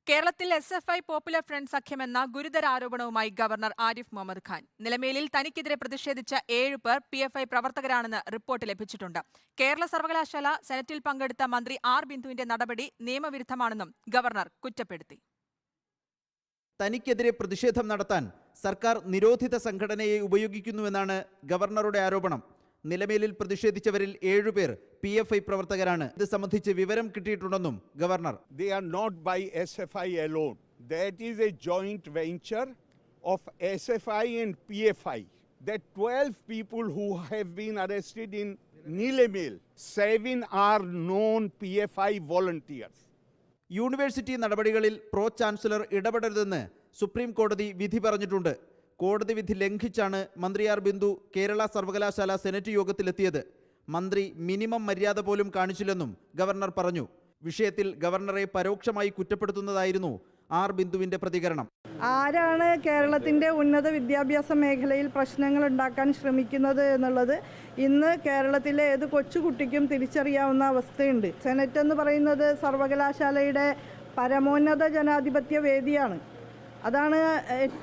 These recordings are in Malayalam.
കേരളത്തിൽ SFI പോപ്പുലർ ഫ്രണ്ട് സഖ്യമെന്ന ഗുരുതര ആരോപണവുമായി ഗവർണർ ആരിഫ് മുഹമ്മദ് ഖാൻ. നിലമേലിൽ തനിക്കെതിരെ പ്രതിഷേധിച്ച 7 പേർ PFI പ്രവർത്തകരാണെന്ന് റിപ്പോർട്ട് ലഭിച്ചിട്ടുണ്ട്. കേരള സർവകലാശാല സെനറ്റിൽ പങ്കെടുത്ത മന്ത്രി ആർ ബിന്ദുവിന്റെ നടപടി നിയമവിരുദ്ധമാണെന്നും ഗവർണർ കുറ്റപ്പെടുത്തി. തനിക്കെതിരെ പ്രതിഷേധം നടത്താൻ സർക്കാർ നിരോധിത സംഘടനയെ ഉപയോഗിക്കുന്നുവെന്നാണ് ഗവർണറുടെ ആരോപണം. നിലമേലിൽ പ്രതിഷേധിച്ചവരിൽ 7 പേർ PFI പ്രവർത്തകരാണ്. ഇത് സംബന്ധിച്ച് വിവരം കിട്ടിയിട്ടുണ്ടെന്നും governor. They are not by SFI alone. That is a joint venture of SFI and PFI. The 12 people who have been arrested in Nilemel, 7 are known PFI volunteers. University നടപടികളിൽ പ്രോ ചാൻസലർ ഇടപെടരുതെന്ന് സുപ്രീം കോടതി വിധി പറഞ്ഞിട്ടുണ്ട്. കോടതി വിധി ലംഘിച്ചാണ് മന്ത്രി ആർ ബിന്ദു കേരള സർവകലാശാല സെനറ്റ് യോഗത്തിലെത്തിയത്. മന്ത്രി മിനിമം മര്യാദ പോലും കാണിച്ചില്ലെന്നും ഗവർണർ പറഞ്ഞു. വിഷയത്തിൽ ഗവർണറെ പരോക്ഷമായി കുറ്റപ്പെടുത്തുന്നതായിരുന്നു ആർ ബിന്ദുവിന്റെ പ്രതികരണം. ആരാണ് കേരളത്തിൻ്റെ ഉന്നത വിദ്യാഭ്യാസ മേഖലയിൽ പ്രശ്നങ്ങൾ ഉണ്ടാക്കാൻ ശ്രമിക്കുന്നത് എന്നുള്ളത് ഇന്ന് കേരളത്തിലെ ഏത് കൊച്ചുകുട്ടിക്കും തിരിച്ചറിയാവുന്ന അവസ്ഥയുണ്ട്. സെനറ്റ് എന്ന് പറയുന്നത് സർവകലാശാലയുടെ പരമോന്നത ജനാധിപത്യ വേദിയാണ്. അതാണ്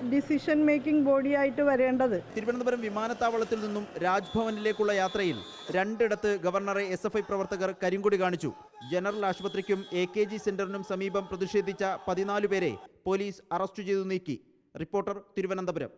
ഡിസിഷൻ മേക്കിംഗ് ബോഡിയായിട്ട് വരേണ്ടത്. തിരുവനന്തപുരം വിമാനത്താവളത്തിൽ നിന്നും രാജ്ഭവനിലേക്കുള്ള യാത്രയിൽ 2 ഇടത്ത് ഗവർണറെ SFI പ്രവർത്തകർ കരിങ്കൊടി കാണിച്ചു. ജനറൽ ആശുപത്രിക്കും AKG സെന്ററിനും സമീപം പ്രതിഷേധിച്ച 14 പേരെ പോലീസ് അറസ്റ്റ് ചെയ്തു നീക്കി. റിപ്പോർട്ടർ, തിരുവനന്തപുരം.